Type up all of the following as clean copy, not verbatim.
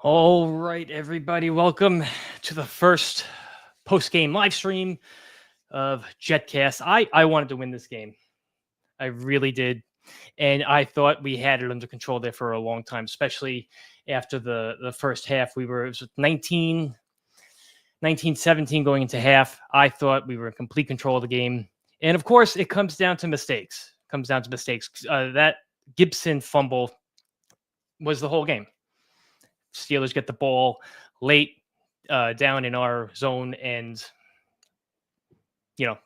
All right, everybody, welcome to the first post-game live stream of JetCast. I wanted to win this game. I really did. And I thought we had it under control there for a long time, especially after the first half. It was 19-17 going into half. I thought we were in complete control of the game. And of course, it comes down to mistakes. That Gibson fumble was the whole game. Steelers get the ball late down in our zone, and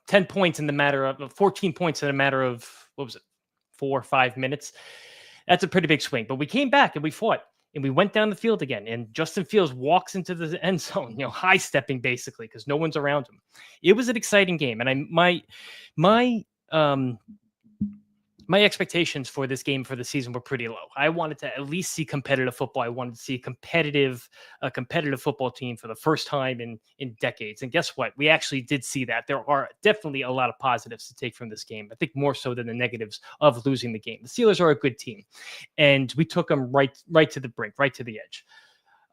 10 points in the matter of 14 points in a matter of 4 or 5 minutes. That's a pretty big swing. But we came back and we fought and we went down the field again. And Justin Fields walks into the end zone, high stepping basically because no one's around him. It was an exciting game, and my expectations for this game for the season were pretty low. I wanted to at least see competitive football. I wanted to see a competitive football team for the first time in decades. And guess what? We actually did see that. There are definitely a lot of positives to take from this game. I think more so than the negatives of losing the game. The Steelers are a good team, and we took them right to the brink, right to the edge.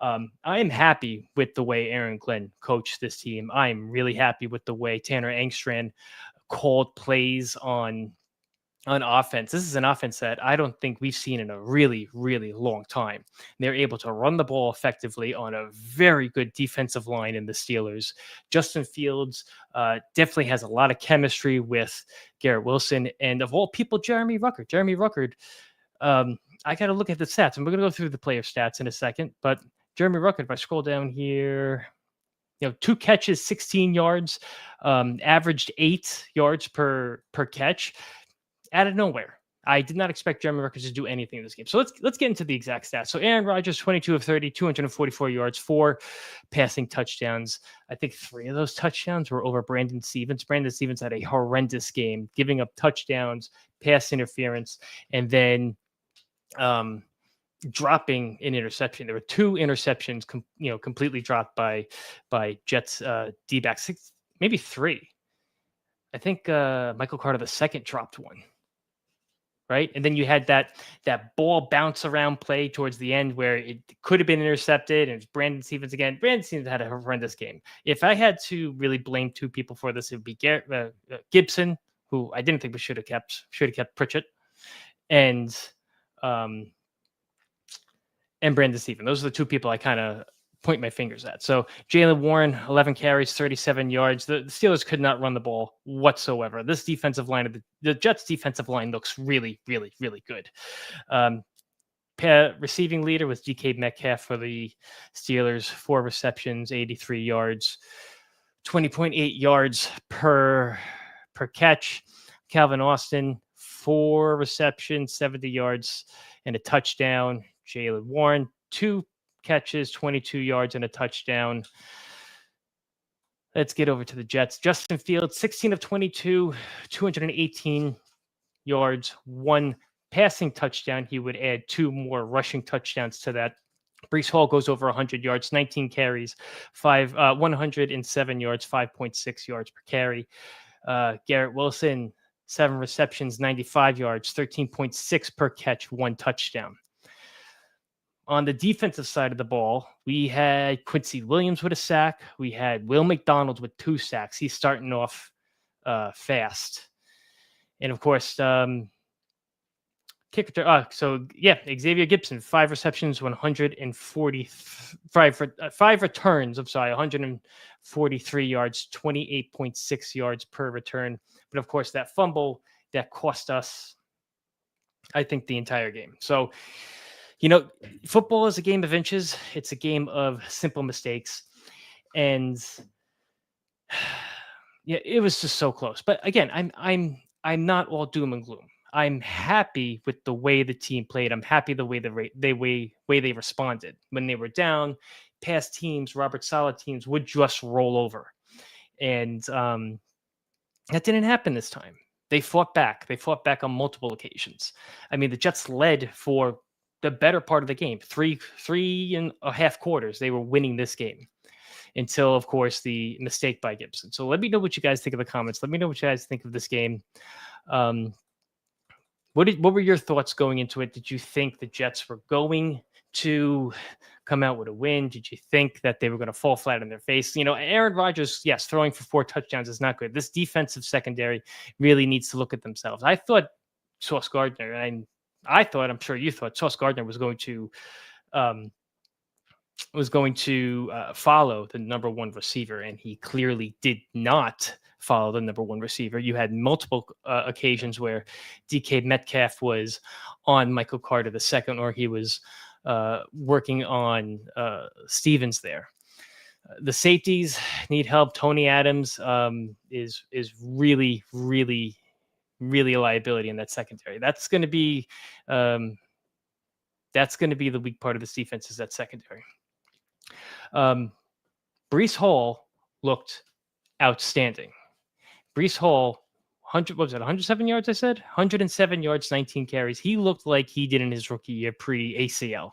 I am happy with the way Aaron Glenn coached this team. I am really happy with the way Tanner Engstrand called plays on offense. This is an offense that I don't think we've seen in a really, really long time. They're able to run the ball effectively on a very good defensive line in the Steelers. Justin Fields definitely has a lot of chemistry with Garrett Wilson, and of all people, Jeremy Ruckert. I got to look at the stats, and we're going to go through the player stats in a second, but Jeremy Ruckert, if I scroll down here, 2 catches, 16 yards, averaged 8 yards per catch. Out of nowhere. I did not expect Jeremy Ruckert to do anything in this game. So let's get into the exact stats. So Aaron Rodgers, 22 of 30, 244 yards, 4 passing touchdowns. I think 3 of those touchdowns were over Brandon Stevens. Brandon Stevens had a horrendous game, giving up touchdowns, pass interference, and then dropping an interception. There were 2 interceptions, completely dropped by Jets D-backs, maybe 3. I think Michael Carter II dropped one. Right. And then you had that ball bounce around play towards the end where it could have been intercepted, and it's Brandon Stevens again. Brandon Stevens had a horrendous game. If I had to really blame 2 people for this, it would be Gibson, who I didn't think we should have kept Pritchett, and Brandon Stevens. Those are the 2 people I kind of point my fingers at. So Jaylen Warren, 11 carries, 37 yards. The Steelers could not run the ball whatsoever. This defensive line, the Jets defensive line, looks really, really, really good. Receiving leader was DK Metcalf for the Steelers, 4 receptions, 83 yards, 20.8 yards per catch. Calvin Austin, 4 receptions, 70 yards, and a touchdown. Jaylen Warren, 2 catches, 22 yards, and a touchdown. Let's get over to the Jets. Justin Fields, 16 of 22, 218 yards, 1 passing touchdown. He would add 2 more rushing touchdowns to that. Breece Hall goes over 100 yards, 19 carries, 107 yards, 5.6 yards per carry. Garrett Wilson, 7 receptions, 95 yards, 13.6 per catch, 1 touchdown. On the defensive side of the ball, we had Quincy Williams with a sack. We had Will McDonald with 2 sacks. He's starting off fast. And, of course, Xavier Gibson, 5 receptions, 5 returns, 143 yards, 28.6 yards per return. But, of course, that fumble, that cost us, I think, the entire game. So, football is a game of inches. It's a game of simple mistakes. And yeah, it was just so close. But again, I'm not all doom and gloom. I'm happy with the way the team played. I'm happy the way they responded. When they were down, past teams, Robert Saleh teams would just roll over. And that didn't happen this time. They fought back. They fought back on multiple occasions. I mean, the Jets led for the better part of the game, 3.5 quarters. They were winning this game until, of course, the mistake by Gibson. So let me know what you guys think of the comments. Let me know what you guys think of this game. What were your thoughts going into it? Did you think the Jets were going to come out with a win? Did you think that they were going to fall flat on their face? Aaron Rodgers, yes, throwing for 4 touchdowns is not good. This defensive secondary really needs to look at themselves. I thought Sauce Gardner, and I'm sure you thought Sauce Gardner was going to follow the number one receiver, and he clearly did not follow the number one receiver. You had multiple occasions where DK Metcalf was on Michael Carter II, or he was working on Stevens there. The safeties need help. Tony Adams is really, really, really a liability in that secondary. That's going to be the weak part of this defense, is that secondary. Breece Hall looked outstanding. Breece Hall, 107 yards, I said? 107 yards, 19 carries. He looked like he did in his rookie year pre-ACL.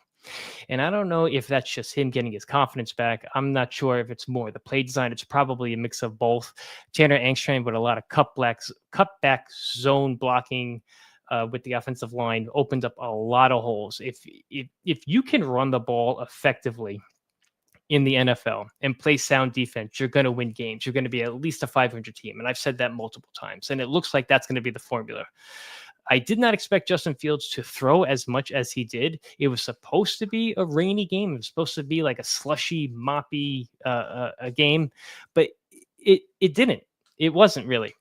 And I don't know if that's just him getting his confidence back. I'm not sure if it's more the play design. It's probably a mix of both. Tanner Engstrand with a lot of cutback zone blocking with the offensive line opened up a lot of holes. If you can run the ball effectively in the NFL and play sound defense, you're going to win games. You're going to be at least a 500 team. And I've said that multiple times. And it looks like that's going to be the formula. I did not expect Justin Fields to throw as much as he did. It was supposed to be a rainy game. It was supposed to be like a slushy, moppy a game, but it didn't. It wasn't really.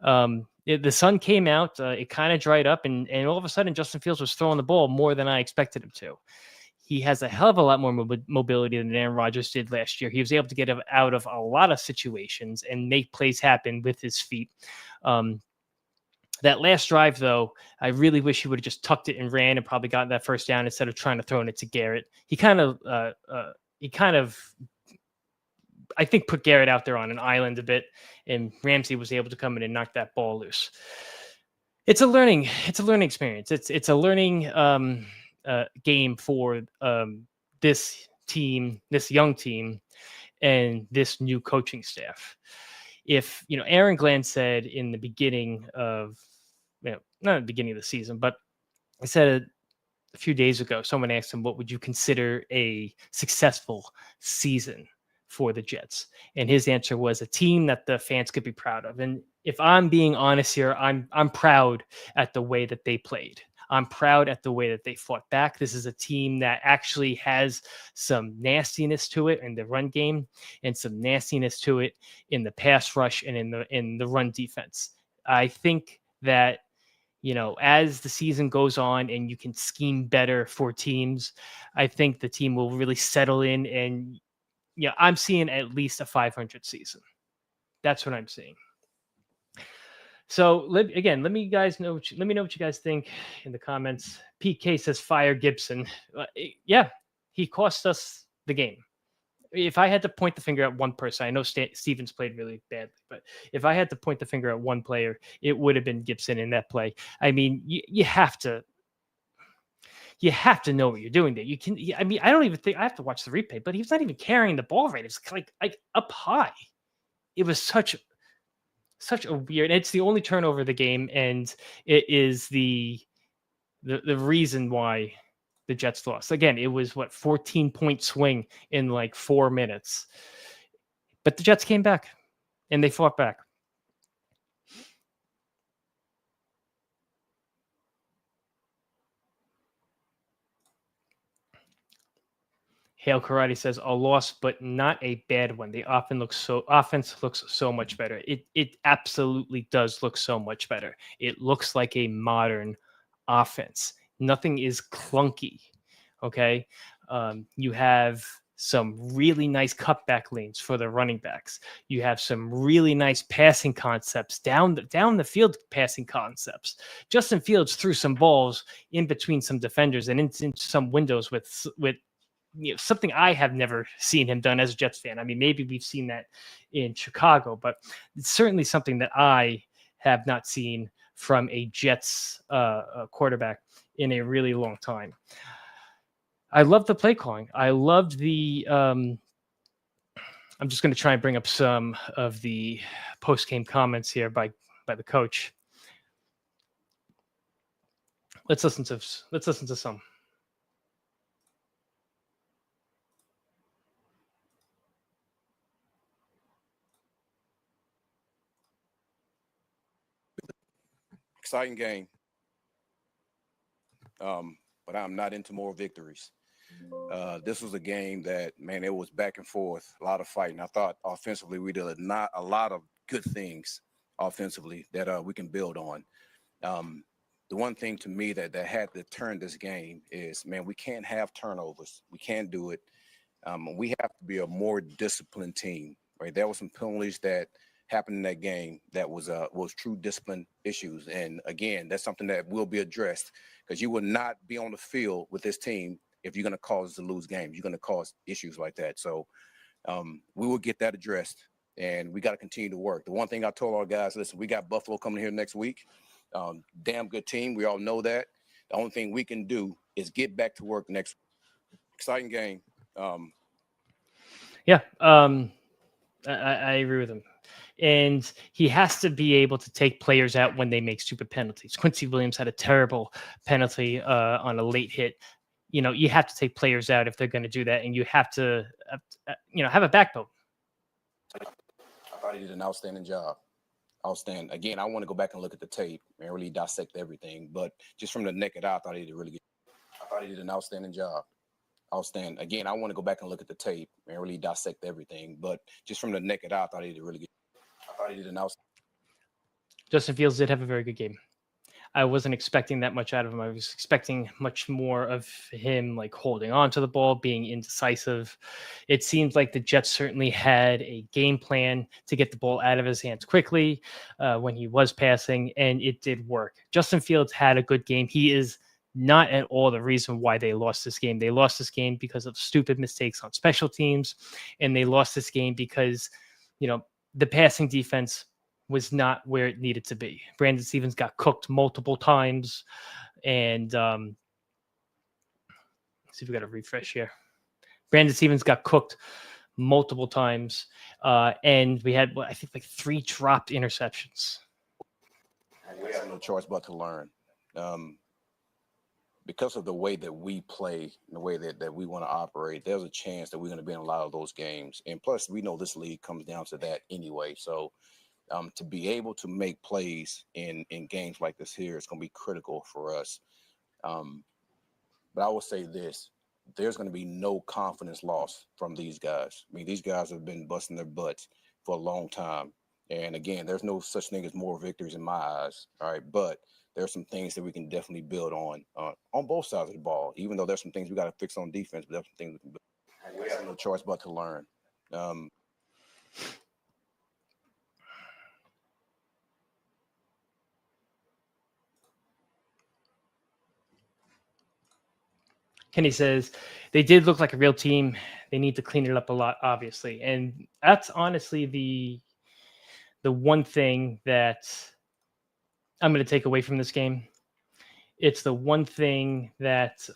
The sun came out. It kind of dried up, and all of a sudden, Justin Fields was throwing the ball more than I expected him to. He has a hell of a lot more mobility than Aaron Rodgers did last year. He was able to get out of a lot of situations and make plays happen with his feet. That last drive, though, I really wish he would have just tucked it and ran and probably gotten that first down instead of trying to throw it to Garrett. He kind of, I think, put Garrett out there on an island a bit, and Ramsey was able to come in and knock that ball loose. It's a learning experience. It's a learning game for this team, this young team, and this new coaching staff. If Aaron Glenn said in the beginning of, not at the beginning of the season, but I said a few days ago, someone asked him, what would you consider a successful season for the Jets? And his answer was a team that the fans could be proud of. And if I'm being honest here, I'm proud at the way that they played. I'm proud at the way that they fought back. This is a team that actually has some nastiness to it in the run game and some nastiness to it in the pass rush and in the run defense. I think that, as the season goes on and you can scheme better for teams, I think the team will really settle in, and I'm seeing at least a 500 season. That's what I'm seeing. So let me know. Let me know what you guys think in the comments. PK says fire Gibson. Yeah, he cost us the game. If I had to point the finger at one person, I know Stevens played really badly, but if I had to point the finger at one player, it would have been Gibson in that play. I mean, you have to know what you're doing there. I don't even think I have to watch the replay, but he was not even carrying the ball right. It's like up high. It was such a weird, it's the only turnover of the game, and it is the reason why the Jets lost. Again, it was 14-point swing in like 4 minutes, but the Jets came back and they fought back. Hale Karate says a loss, but not a bad one. The offense looks so much better. It absolutely does look so much better. It looks like a modern offense. Nothing is clunky. Okay. You have some really nice cutback lanes for the running backs. You have some really nice passing concepts down the field, passing concepts. Justin Fields threw some balls in between some defenders and into some windows with something I have never seen him done as a Jets fan. I mean, maybe we've seen that in Chicago, but it's certainly something that I have not seen from a Jets quarterback in a really long time. I love the play calling. I loved the I'm just going to try and bring up some of the post-game comments here by the coach. Let's listen to some. Exciting game. But I'm not into more victories. This was a game that, man, it was back and forth, a lot of fighting. I thought offensively we did not a lot of good things offensively that we can build on. The one thing to me that had to turn this game is, man, we can't have turnovers. We can't do it. We have to be a more disciplined team, right? There were some penalties that happened in that game that was true discipline issues. And again, that's something that will be addressed, because you will not be on the field with this team if you're going to cause us to lose games. You're going to cause issues like that. So we will get that addressed, and we got to continue to work. The one thing I told our guys, listen, we got Buffalo coming here next week. Damn good team. We all know that. The only thing we can do is get back to work next week. Exciting game. I agree with him. And he has to be able to take players out when they make stupid penalties. Quincy Williams had a terrible penalty on a late hit. You know, you have to take players out if they're going to do that, and you have to, have a backbone. I thought he did an outstanding job. Outstanding. Again, I want to go back and look at the tape and really dissect everything. But just from the naked eye, I thought he did really good. I thought he did an outstanding job. Outstanding. Again, I want to go back and look at the tape and really dissect everything. But just from the naked eye, I thought he did really good. I thought he did an outstanding. Justin Fields did have a very good game. I wasn't expecting that much out of him. I was expecting much more of him, like holding on to the ball, being indecisive. It seems like the Jets certainly had a game plan to get the ball out of his hands quickly when he was passing, and it did work. Justin Fields had a good game. He is not at all the reason why they lost this game. They lost this game because of stupid mistakes on special teams, and they lost this game because, the passing defense was not where it needed to be. Brandon Stevens got cooked multiple times. And let's see if we got a refresh here. Brandon Stevens got cooked multiple times. And we had, I think, like 3 dropped interceptions. We have no choice but to learn. Because of the way that we play, and the way that we want to operate, there's a chance that we're going to be in a lot of those games. And plus, we know this league comes down to that anyway. So, to be able to make plays in games like this here, it's going to be critical for us. But I will say this, there's going to be no confidence loss from these guys. I mean, these guys have been busting their butts for a long time. And again, there's no such thing as more victories in my eyes. All right. But there's some things that we can definitely build on both sides of the ball, even though there's some things we got to fix on defense, but there's some things we can build. We have no choice but to learn. Kenny says they did look like a real team. They need to clean it up a lot, obviously. And that's honestly the one thing that I'm going to take away from this game. It's the one thing that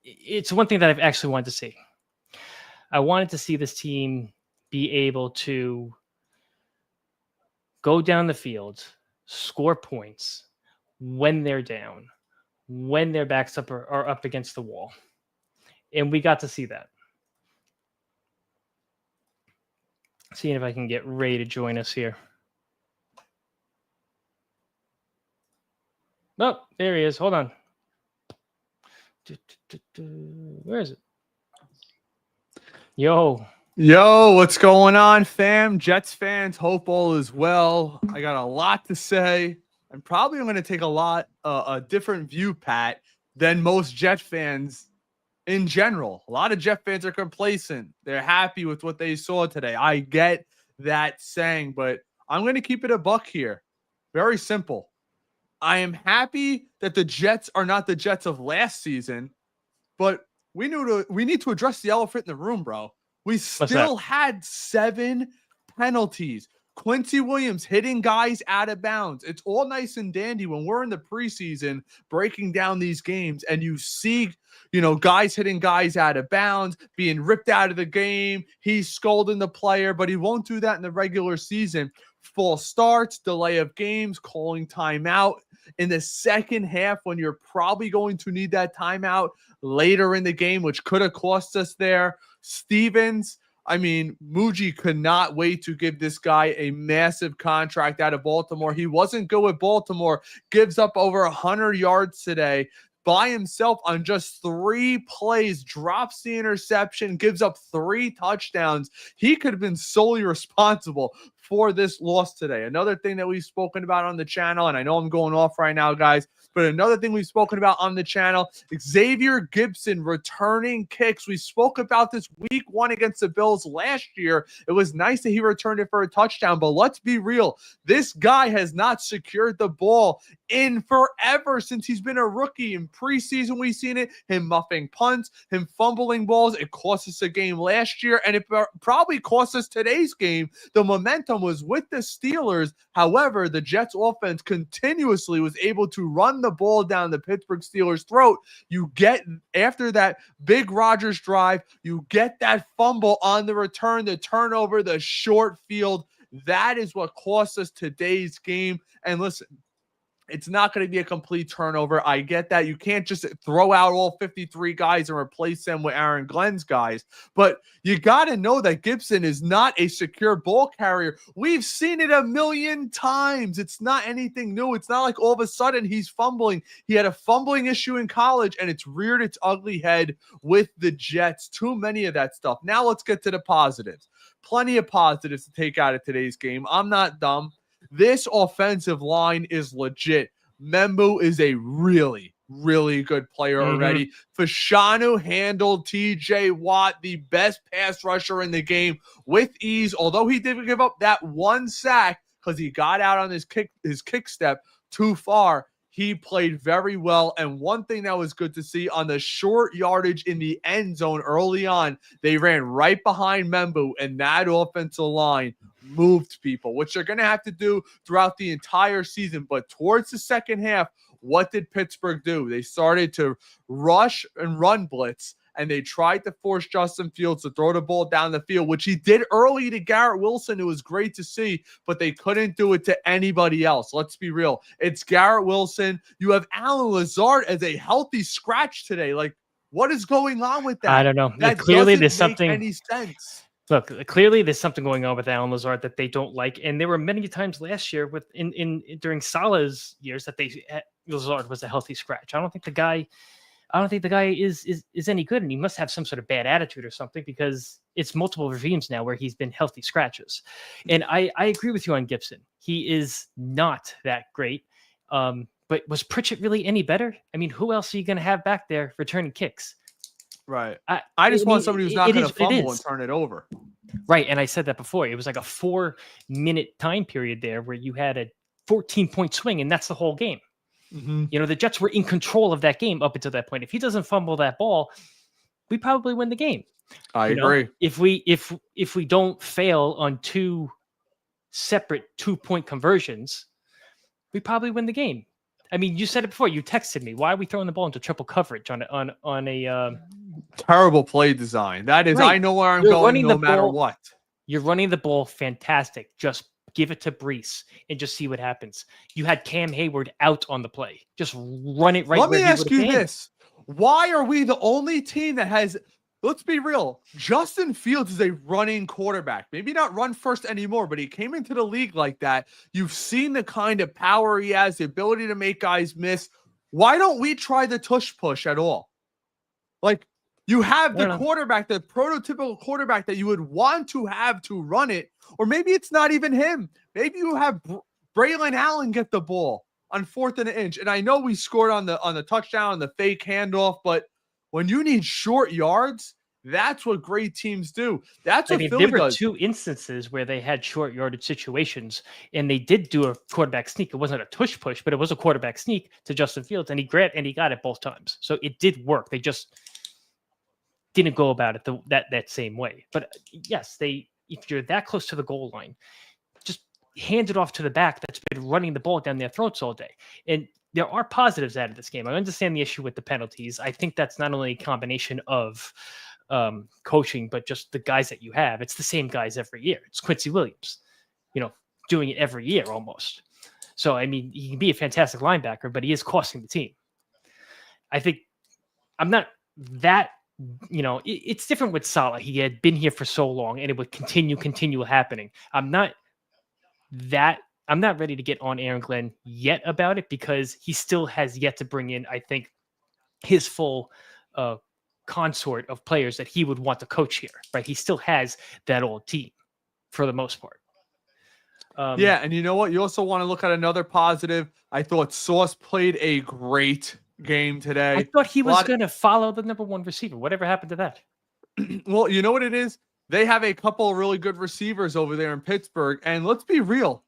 it's one thing that I've actually wanted to see. I wanted to see this team be able to go down the field, score points when they're down, when their backs are up against the wall. And we got to see that. Seeing if I can get Ray to join us here. Oh, there he is. Hold on. Where is it? Yo, what's going on, fam? Jets fans, hope all is well. I got a lot to say. I'm probably going to take a different view, Pat, than most Jet fans in general. A lot of Jet fans are complacent. They're happy with what they saw today. I get that saying, but I'm going to keep it a buck here. Very simple. I am happy that the Jets are not the Jets of last season, but we need to address the elephant in the room, bro. We still had 7 penalties. Quincy Williams hitting guys out of bounds. It's all nice and dandy when we're in the preseason breaking down these games and you see, guys hitting guys out of bounds, being ripped out of the game. He's scolding the player, but he won't do that in the regular season. False starts, delay of games, calling timeout in the second half when you're probably going to need that timeout later in the game, which could have cost us there. Stevens, I mean, Muji could not wait to give this guy a massive contract out of Baltimore. He wasn't good with Baltimore, gives up over 100 yards today by himself on just 3 plays, drops the interception, gives up 3 touchdowns. He could have been solely responsible for this loss today. Another thing that we've spoken about on the channel, and I know I'm going off right now, guys, but another thing we've spoken about on the channel, Xavier Gibson returning kicks. We spoke about this week 1 against the Bills last year. It was nice that he returned it for a touchdown, but let's be real. This guy has not secured the ball in forever since he's been a rookie. In preseason, we've seen it, him muffing punts, him fumbling balls. It cost us a game last year, and it probably cost us today's game. The momentum was with the Steelers. However, the Jets offense continuously was able to run the ball down the Pittsburgh Steelers' throat. You get, after that big Rodgers drive, you get that fumble on the return, the turnover, the short field. That is what cost us today's game. And listen, it's not going to be a complete turnover. I get that. You can't just throw out all 53 guys and replace them with Aaron Glenn's guys. But you got to know that Gibson is not a secure ball carrier. We've seen it a million times. It's not anything new. It's not like all of a sudden he's fumbling. He had a fumbling issue in college, and it's reared its ugly head with the Jets. Too many of that stuff. Now let's get to the positives. Plenty of positives to take out of today's game. I'm not dumb. This offensive line is legit. Membu is a really, really good player already. Fashanu handled TJ Watt, the best pass rusher in the game, with ease. Although he did give up that 1 sack because he got out on his kick step too far, he played very well. And one thing that was good to see on the short yardage in the end zone early on, they ran right behind Membu, and that offensive line moved people, which they're going to have to do throughout the entire season. But towards the second half, what did Pittsburgh do? They started to rush and run blitz, and they tried to force Justin Fields to throw the ball down the field, which he did early to Garrett Wilson. It was great to see, but they couldn't do it to anybody else. Let's be real. It's Garrett Wilson. You have Alan Lazard as a healthy scratch today. Like, what is going on with that? I don't know. That clearly, there's doesn't make something. any sense. Look, clearly there's something going on with Alan Lazard that they don't like, and there were many times last year during Salah's years that Lazard was a healthy scratch. I don't think the guy is any good, and he must have some sort of bad attitude or something, because it's multiple regimes now where he's been healthy scratches. And I agree with you on Gibson. He is not that great. But was Pritchett really any better? I mean, who else are you going to have back there returning kicks? Right. I just want somebody who's not going to fumble and turn it over. Right. And I said that before. It was like a 4-minute time period there where you had a 14-point swing, and that's the whole game. You know, the Jets were in control of that game up until that point. If he doesn't fumble that ball, we probably win the game. I agree. If we don't fail on 2 separate 2-point conversions, we probably win the game. I mean, you said it before. You texted me. Why are we throwing the ball into triple coverage on a terrible play design? That is, right. I know where I'm going no matter what. You're running the ball fantastic. Just give it to Brees and just see what happens. You had Cam Hayward out on the play. Just run it right. Let me ask you this. Why are we the only team that has, let's be real, Justin Fields is a running quarterback. Maybe not run first anymore, but he came into the league like that. You've seen the kind of power he has, the ability to make guys miss. Why don't we try the tush push at all? Like, you have the quarterback, the prototypical quarterback that you would want to have to run it. Or maybe it's not even him. Maybe you have Braylon Allen get the ball on 4th and an inch. And I know we scored on the touchdown, the fake handoff, but when you need short yards, that's what great teams do. That's what Philly does. There were 2 instances where they had short yardage situations, and they did do a quarterback sneak. It wasn't a tush push, but it was a quarterback sneak to Justin Fields, and he got it both times. So it did work. They just didn't go about it that same way. But yes, if you're that close to the goal line, just hand it off to the back that's been running the ball down their throats all day. And there are positives out of this game. I understand the issue with the penalties. I think that's not only a combination of coaching, but just the guys that you have. It's the same guys every year. It's Quincy Williams, doing it every year almost. So, I mean, he can be a fantastic linebacker, but he is costing the team. I think I'm not that it's different with Salah. He had been here for so long, and it would continue happening. I'm not ready to get on Aaron Glenn yet about it because he still has yet to bring in, I think, his full consort of players that he would want to coach here. Right? He still has that old team for the most part. Yeah, and you know what? You also want to look at another positive. I thought Sauce played a great game today. I thought he was going to follow the number one receiver. Whatever happened to that? Well, you know what it is? They have a couple of really good receivers over there in Pittsburgh, and let's be real.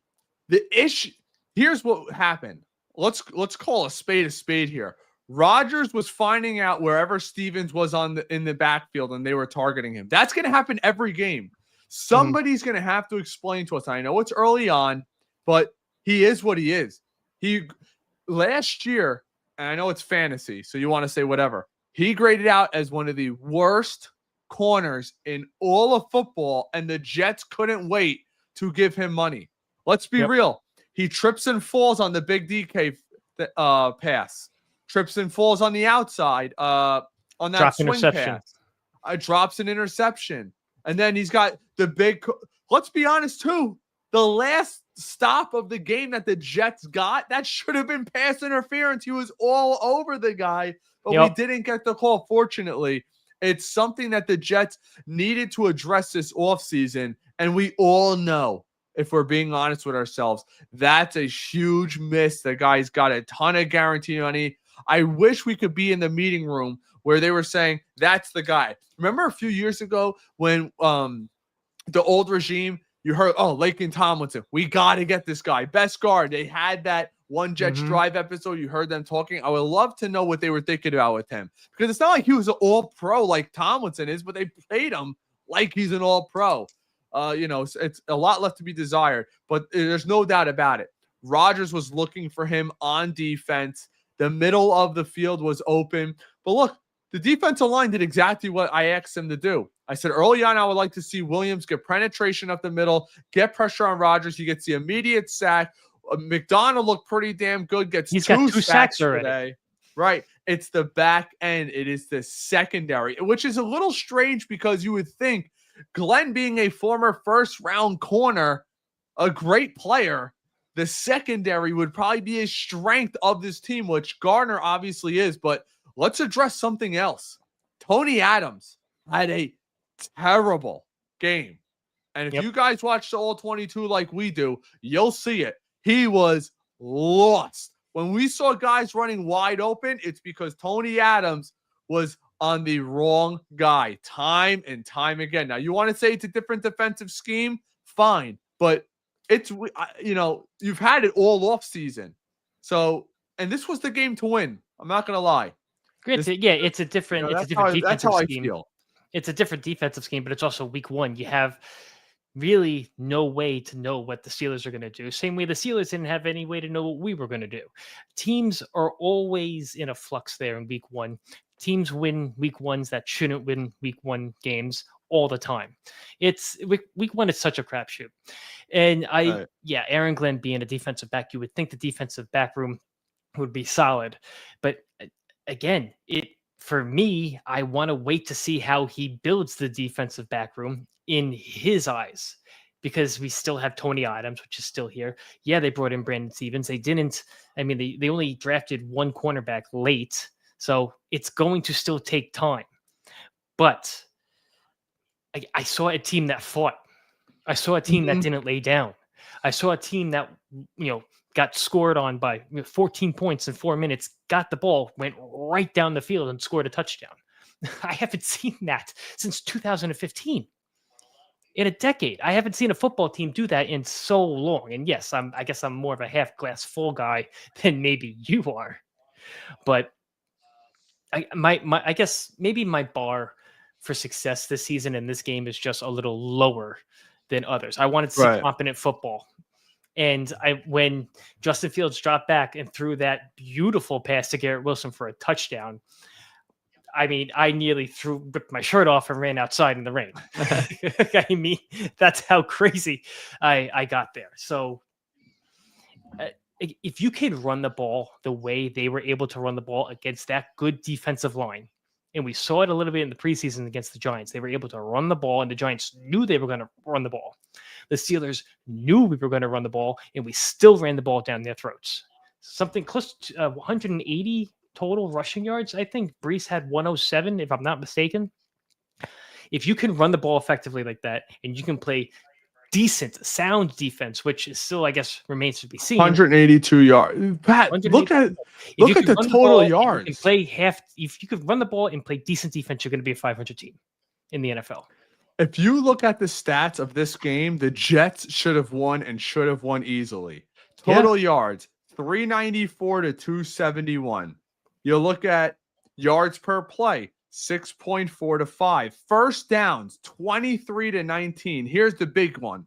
The issue here's what happened. Let's call a spade here. Rodgers was finding out wherever Stevens was in the backfield, and they were targeting him. That's going to happen every game. Somebody's going to have to explain to us. I know it's early on, but he is what he is. Last year, and I know it's fantasy, so you want to say whatever. He graded out as one of the worst corners in all of football, and the Jets couldn't wait to give him money. Let's be real. He trips and falls on the big DK pass. Trips and falls on the outside on that swing pass. Drops an interception. And then he's got the big – let's be honest, too. The last stop of the game that the Jets got, that should have been pass interference. He was all over the guy, but we didn't get the call, fortunately. It's something that the Jets needed to address this offseason, and we all know, if we're being honest with ourselves, that's a huge miss. The guy's got a ton of guarantee money. I wish we could be in the meeting room where they were saying, that's the guy. Remember a few years ago when the old regime, you heard, Laken Tomlinson, we got to get this guy. Best guard. They had that one Jets Drive episode. You heard them talking. I would love to know what they were thinking about with him. Because it's not like he was an all-pro like Tomlinson is, but they played him like he's an all-pro. It's a lot left to be desired. But there's no doubt about it. Rodgers was looking for him on defense. The middle of the field was open. But look, the defensive line did exactly what I asked them to do. I said early on, I would like to see Williams get penetration up the middle, get pressure on Rodgers. He gets the immediate sack. McDonald looked pretty damn good. He's got two sacks already. Today. Right. It's the back end. It is the secondary, which is a little strange because you would think Glenn being a former first-round corner, a great player, the secondary would probably be a strength of this team, which Gardner obviously is. But let's address something else. Tony Adams had a terrible game. And if you guys watch the All-22 like we do, you'll see it. He was lost. When we saw guys running wide open, it's because Tony Adams was on the wrong guy time and time again. Now, you want to say it's a different defensive scheme? Fine. But it's, you've had it all off season. So, and this was the game to win. I'm not going to lie. It's a different defensive scheme. It's a different defensive scheme, but it's also week one. You have really no way to know what the Steelers are going to do. Same way the Steelers didn't have any way to know what we were going to do. Teams are always in a flux there in week one. Teams win week ones that shouldn't win week one games all the time. It's week one is such a crapshoot. And Aaron Glenn being a defensive back, you would think the defensive back room would be solid. But again, for me, I want to wait to see how he builds the defensive back room in his eyes, because we still have Tony Adams, which is still here. Yeah, they brought in Brandon Stevens. They only drafted one cornerback late, so it's going to still take time. But I saw a team that fought. I saw a team that didn't lay down. I saw a team that, got scored on by 14 points in 4 minutes, got the ball, went right down the field and scored a touchdown. I haven't seen that since 2015. In a decade, I haven't seen a football team do that in so long. And yes, I guess I'm more of a half glass full guy than maybe you are. But I guess maybe my bar for success this season in this game is just a little lower than others. I wanted to see competent football. And when Justin Fields dropped back and threw that beautiful pass to Garrett Wilson for a touchdown, I nearly ripped my shirt off and ran outside in the rain. That's how crazy I got there. So if you can run the ball the way they were able to run the ball against that good defensive line And we saw it a little bit in the preseason against the Giants. They were able to run the ball, and the Giants knew they were going to run the ball. The Steelers knew we were going to run the ball, and we still ran the ball down their throats. Something close to 180 total rushing yards. I think Brees had 107, if I'm not mistaken. If you can run the ball effectively like that, and you can play decent, sound defense, which is still, I guess, remains to be seen. 182 yards. Pat, look at the total yards. And play half. If you could run the ball and play decent defense, you're going to be a 500 team in the NFL. If you look at the stats of this game, the Jets should have won and should have won easily. Total yards, 394 to 271. You look at yards per play, 6.4 to 5. First downs, 23 to 19. Here's the big one.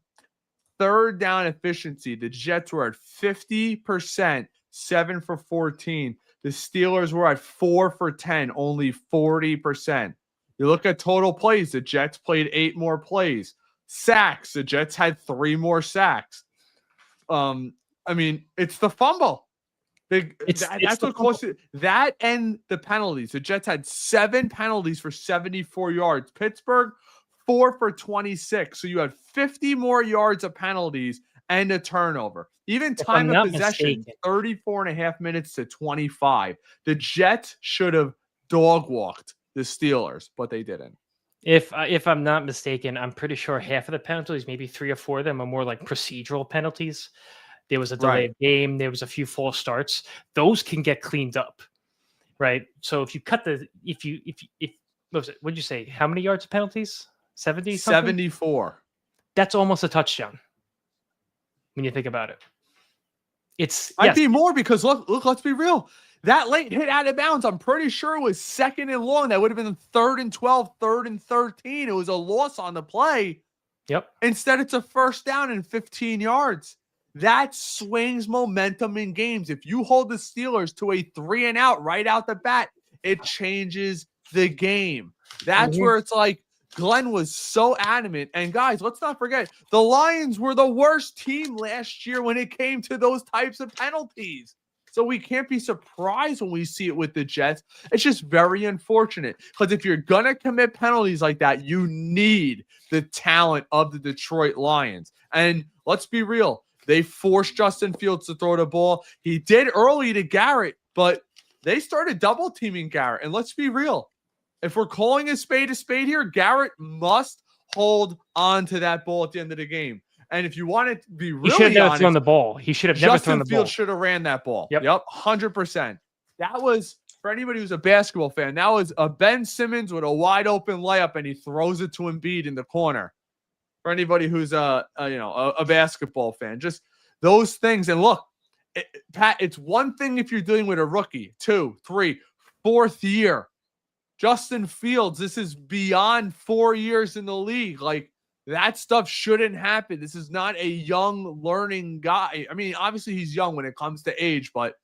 Third down efficiency. The Jets were at 50%, 7 for 14. The Steelers were at 4 for 10, only 40%. You look at total plays. The Jets played 8 more plays. Sacks. The Jets had 3 more sacks. I mean, it's the fumble. That's what cost it. That and the penalties. The Jets had 7 penalties for 74 yards. Pittsburgh, 4 for 26. So you had 50 more yards of penalties and a turnover. Even time of possession, 34 and a half minutes to 25. The Jets should have dog walked the Steelers, but they didn't. If I'm not mistaken, I'm pretty sure half of the penalties, maybe 3 or 4 of them, are more like procedural penalties. There was a delayed game. There was a few false starts. Those can get cleaned up, right? So if you cut if what was it? What'd you say? How many yards of penalties? 70? 74. That's almost a touchdown when you think about it. I'd be more because look, let's be real. That late hit out of bounds, I'm pretty sure it was 2nd and long. That would have been 3rd and 12, 3rd and 13. It was a loss on the play. Yep. Instead, it's a first down and 15 yards. That swings momentum in games. If you hold the Steelers to a 3 and out right out the bat, it changes the game. That's where it's like Glenn was so adamant. And guys, let's not forget, the Lions were the worst team last year when it came to those types of penalties. So we can't be surprised when we see it with the Jets. It's just very unfortunate because if you're going to commit penalties like that, you need the talent of the Detroit Lions. And let's be real. They forced Justin Fields to throw the ball. He did early to Garrett, but they started double teaming Garrett. And let's be real. If we're calling a spade here, Garrett must hold on to that ball at the end of the game. And if you want it to be really honest, he should have never thrown the ball. He should have never thrown the ball. Justin Fields should have ran that ball. Yep, 100%. That was, for anybody who's a basketball fan, that was a Ben Simmons with a wide open layup, and he throws it to Embiid in the corner. For anybody who's a basketball fan, just those things. And look, Pat, it's one thing if you're dealing with a rookie, 2, 3, 4th year. Justin Fields, this is beyond 4 years in the league. Like, that stuff shouldn't happen. This is not a young learning guy. I mean, obviously he's young when it comes to age, but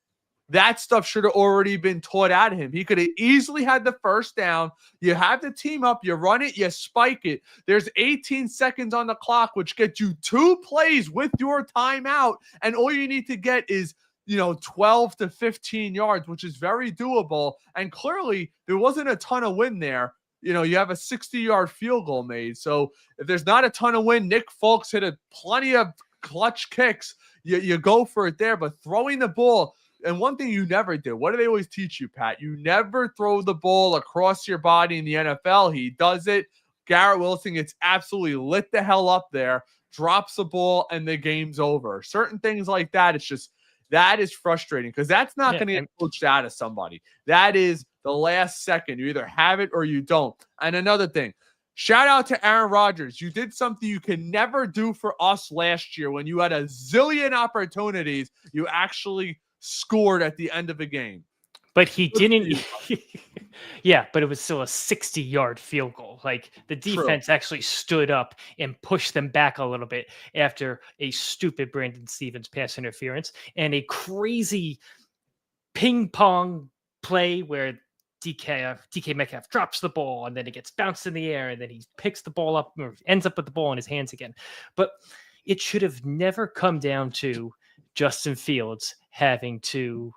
that stuff should have already been taught out of him. He could have easily had the first down. You have the team up, you run it, you spike it. There's 18 seconds on the clock, which gets you 2 plays with your timeout. And all you need to get is, 12 to 15 yards, which is very doable. And clearly there wasn't a ton of wind there. You have a 60-yard field goal made. So if there's not a ton of wind, Nick Folks hit plenty of clutch kicks. You go for it there, but throwing the ball. And one thing you never did, what do they always teach you, Pat? You never throw the ball across your body in the NFL. He does it. Garrett Wilson gets absolutely lit the hell up there, drops the ball, and the game's over. Certain things like that, that is frustrating because that's not going to get coached out of somebody. That is the last second. You either have it or you don't. And another thing, shout out to Aaron Rodgers. You did something you can never do for us last year when you had a zillion opportunities. You actually scored at the end of a game. But he didn't. Yeah, but it was still a 60-yard field goal. Like, the defense actually stood up and pushed them back a little bit after a stupid Brandon Stevens pass interference and a crazy ping pong play where DK Metcalf drops the ball and then it gets bounced in the air and then he picks the ball up or ends up with the ball in his hands again. But it should have never come down to Justin Fields having to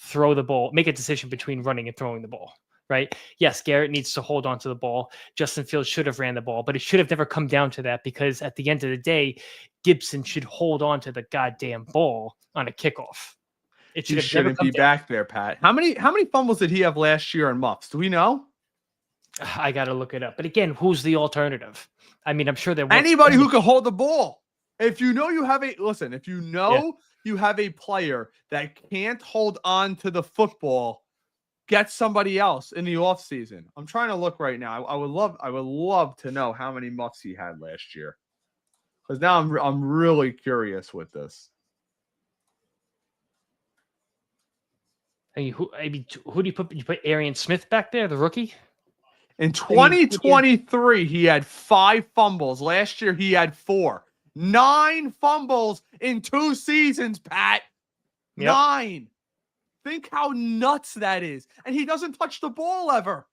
throw the ball, make a decision between running and throwing the ball, right? Yes, Garrett needs to hold on to the ball. Justin Fields should have ran the ball, but it should have never come down to that because at the end of the day, Gibson should hold on to the goddamn ball on a kickoff. It should He have never shouldn't come be down. back there, Pat. How many fumbles did he have last year in muffs? Do we know? I got to look it up. But again, who's the alternative? I mean, I'm sure there was Anybody who can hold the ball. If you know you have you have a player that can't hold on to the football, get somebody else in the offseason. I'm trying to look right now. I would love to know how many muffs he had last year. Because now I'm really curious with this. Who do you put? You put Arian Smith back there, the rookie? In 2023, he had 5 fumbles. Last year, he had 4. 9 fumbles in 2 seasons, Pat. Yep. 9. Think how nuts that is. And he doesn't touch the ball ever.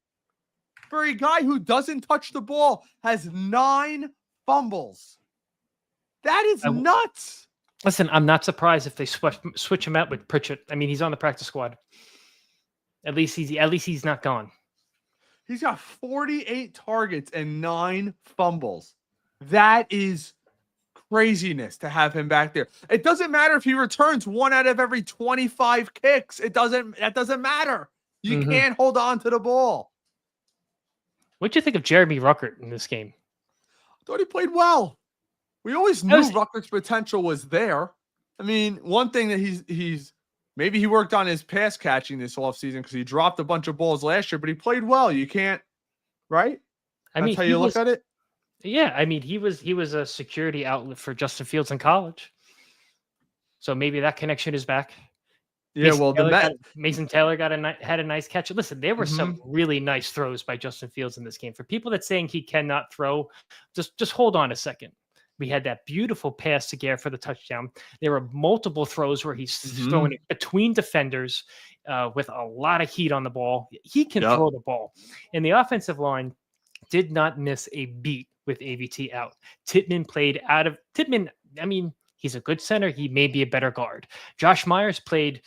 For a guy who doesn't touch the ball, has 9 fumbles. That is nuts. Listen, I'm not surprised if they switch him out with Pritchett. I mean, he's on the practice squad. At least he's not gone. He's got 48 targets and 9 fumbles. That is craziness to have him back there. It doesn't matter if he returns 1 out of every 25 kicks. That doesn't matter. You can't hold on to the ball. What'd you think of Jeremy Ruckert in this game? I thought he played well. We always knew Ruckert's potential was there. I mean, one thing that he's maybe he worked on his pass catching this offseason because he dropped a bunch of balls last year, but he played well. You can't, right? That's how you look at it? Yeah, I mean, he was a security outlet for Justin Fields in college. So maybe that connection is back. Yeah, Mason Taylor had a nice catch. Listen, there were some really nice throws by Justin Fields in this game. For people that saying he cannot throw, just hold on a second. We had that beautiful pass to Garrett for the touchdown. There were multiple throws where he's throwing it between defenders with a lot of heat on the ball. He can throw the ball. And the offensive line did not miss a beat with AVT out. Tittman, I mean, he's a good center. He may be a better guard. Josh Myers played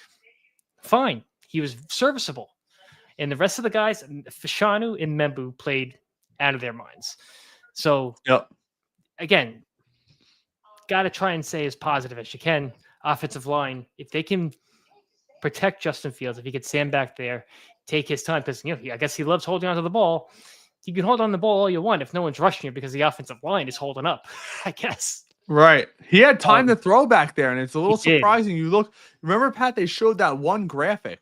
fine. He was serviceable. And the rest of the guys, Fashanu and Membu, played out of their minds. So, again, got to try and say as positive as you can. Offensive line, if they can protect Justin Fields, if he could stand back there, take his time, because I guess he loves holding onto the ball. You can hold on the ball all you want if no one's rushing you because the offensive line is holding up, I guess. Right. He had time to throw back there, and it's a little surprising. Remember, Pat, they showed that one graphic.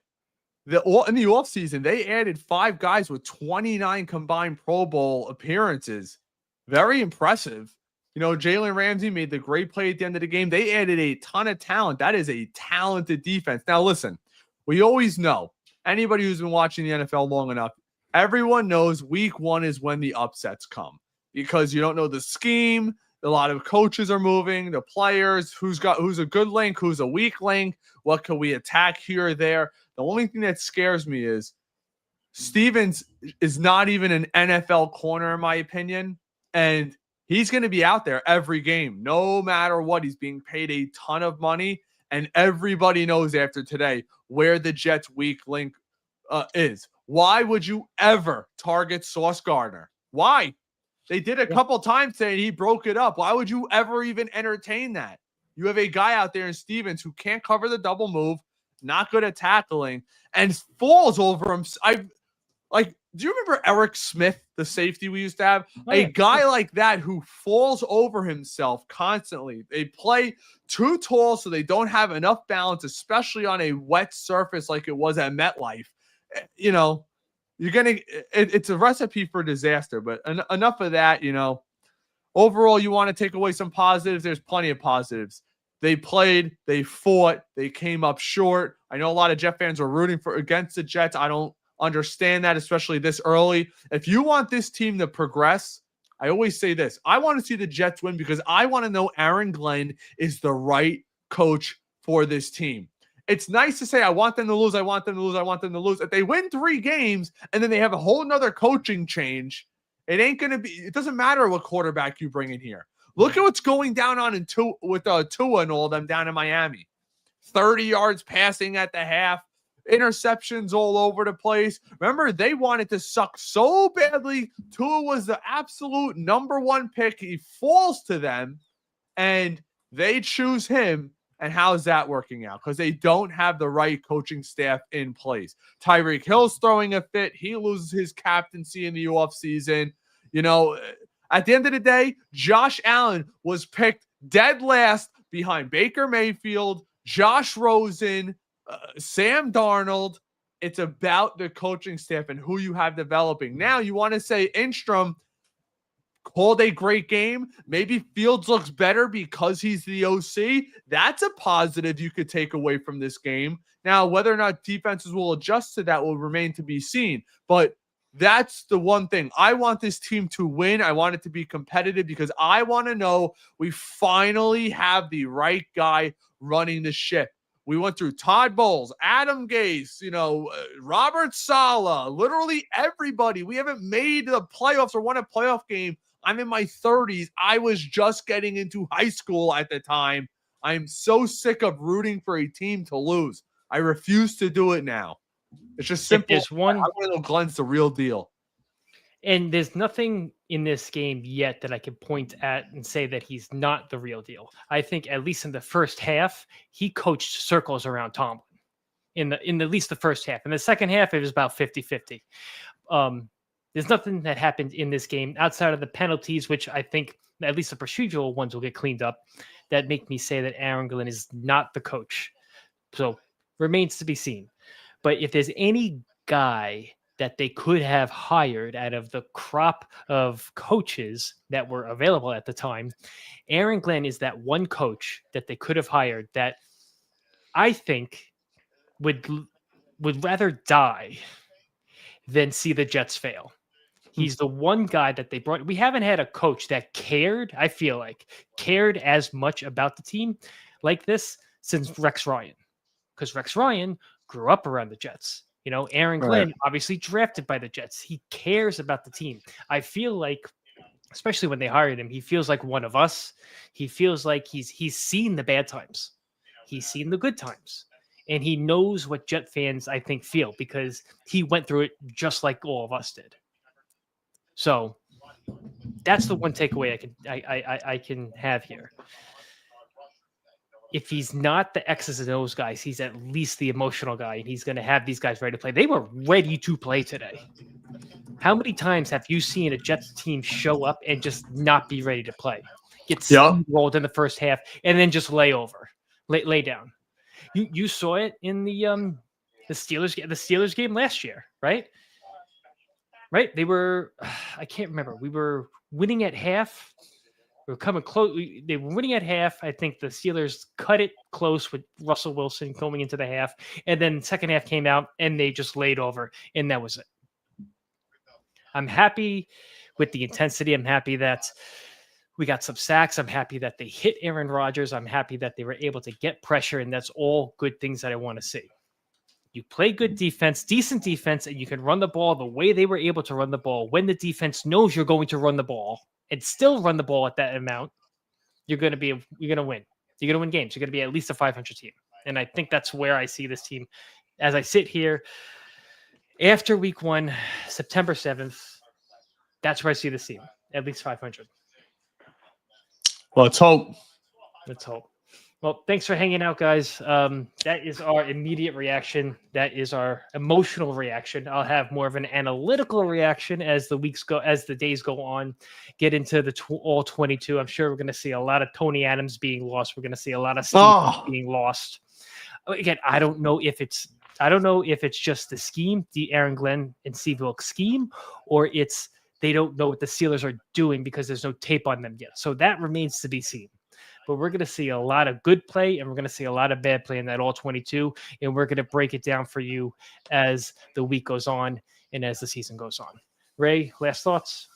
In the offseason, they added 5 guys with 29 combined Pro Bowl appearances. Very impressive. Jalen Ramsey made the great play at the end of the game. They added a ton of talent. That is a talented defense. Now, listen, we always know, anybody who's been watching the NFL long enough, everyone knows week 1 is when the upsets come because you don't know the scheme. A lot of coaches are moving, the players, who's a good link, who's a weak link, what can we attack here or there. The only thing that scares me is Stevens is not even an NFL corner, in my opinion, and he's going to be out there every game, no matter what. He's being paid a ton of money, and everybody knows after today where the Jets' weak link is. Why would you ever target Sauce Gardner? Why? They did a couple times saying he broke it up. Why would you ever even entertain that? You have a guy out there in Stevens who can't cover the double move, not good at tackling, and falls over him. Do you remember Eric Smith, the safety we used to have? A guy like that who falls over himself constantly. They play too tall so they don't have enough balance, especially on a wet surface like it was at MetLife. It's a recipe for disaster, but enough of that. Overall, you want to take away some positives. There's plenty of positives. They played, they fought, they came up short. I know a lot of Jet fans were rooting against the Jets. I don't understand that, especially this early. If you want this team to progress, I always say this. I want to see the Jets win because I want to know Aaron Glenn is the right coach for this team. It's nice to say, I want them to lose, I want them to lose, I want them to lose. If they win 3 games and then they have a whole nother coaching change, it doesn't matter what quarterback you bring in here. Look at what's going down with Tua and all them down in Miami. 30 yards passing at the half. interceptions all over the place. Remember, they wanted to suck so badly. Tua was the absolute number one pick. He falls to them, and they choose him. And how's that working out? Because they don't have the right coaching staff in place. Tyreek Hill's throwing a fit. He loses his captaincy in the offseason. You know, at the end of the day, Josh Allen was picked dead last behind Baker Mayfield, Josh Rosen, Sam Darnold. It's about the coaching staff and who you have developing. Now, you want to say Engstrand called a great game. Maybe Fields looks better because he's the OC. That's a positive you could take away from this game. Now, whether or not defenses will adjust to that will remain to be seen. But that's the one thing. I want this team to win. I want it to be competitive because I want to know we finally have the right guy running the ship. We went through Todd Bowles, Adam Gase, Robert Saleh, literally everybody. We haven't made the playoffs or won a playoff game. I'm in my 30s. I was just getting into high school at the time. I'm so sick of rooting for a team to lose. I refuse to do it now. It's just simple. There's one. Glenn's the real deal. And there's nothing in this game yet that I can point at and say that he's not the real deal. I think at least in the first half, he coached circles around Tomlin in at least the first half. In the second half, it was about 50-50. There's nothing that happened in this game outside of the penalties, which I think at least the procedural ones will get cleaned up, that make me say that Aaron Glenn is not the coach. So remains to be seen. But if there's any guy that they could have hired out of the crop of coaches that were available at the time, Aaron Glenn is that one coach that they could have hired that I think would rather die than see the Jets fail. He's the one guy that they brought. We haven't had a coach that cared, I feel like, cared as much about the team like this since Rex Ryan. Because Rex Ryan grew up around the Jets. Aaron Glenn, obviously drafted by the Jets. He cares about the team. I feel like, especially when they hired him, he feels like one of us. He feels like he's seen the bad times. He's seen the good times. And he knows what Jet fans, I think, feel because he went through it just like all of us did. So that's the one takeaway I can have here. If he's not the X's and O's guys, he's at least the emotional guy, and he's going to have these guys ready to play. They were ready to play today. How many times have you seen a Jets team show up and just not be ready to play? Get rolled in the first half and then just lay down. You saw it in the Steelers game last year, right? Right? They were, I can't remember. We were winning at half. We were coming close. They were winning at half. I think the Steelers cut it close with Russell Wilson going into the half. And then the second half came out and they just laid over. And that was it. I'm happy with the intensity. I'm happy that we got some sacks. I'm happy that they hit Aaron Rodgers. I'm happy that they were able to get pressure. And that's all good things that I want to see. You play good defense, decent defense, and you can run the ball the way they were able to run the ball. When the defense knows you're going to run the ball and still run the ball at that amount, you're going to win. You're going to win games. You're going to be at least a 500 team. And I think that's where I see this team as I sit here after week 1, September 7th. That's where I see this team, at least 500. Well, let's hope. Well, thanks for hanging out, guys. That is our immediate reaction. That is our emotional reaction. I'll have more of an analytical reaction as the days go on, get into the all 22. I'm sure we're going to see a lot of Tony Adams being lost. We're going to see a lot of Steve being lost. Again, I don't know if it's just the scheme, the Aaron Glenn and Steve Wilks scheme, or it's they don't know what the Steelers are doing because there's no tape on them yet. So that remains to be seen. But we're going to see a lot of good play and we're going to see a lot of bad play in that all 22. And we're going to break it down for you as the week goes on and as the season goes on. Ray, last thoughts?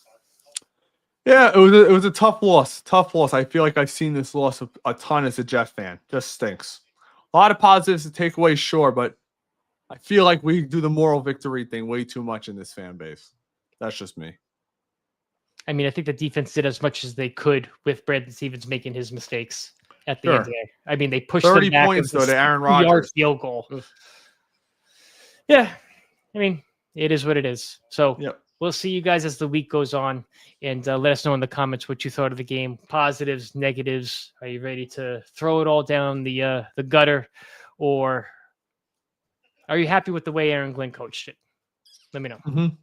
Yeah, it was a tough loss. I feel like I've seen this loss a ton as a Jets fan. Just stinks. A lot of positives to take away, sure, but I feel like we do the moral victory thing way too much in this fan base. That's just me. I mean, I think the defense did as much as they could with Brandon Stevens making his mistakes at the end of the day. I mean, they pushed 30 them back points, though, to Aaron Rodgers. Field goal. Yeah, I mean, it is what it is. So Yep. we'll see you guys as the week goes on, and let us know in the comments what you thought of the game. Positives, negatives. Are you ready to throw it all down the gutter, or are you happy with the way Aaron Glenn coached it? Let me know. Mhm.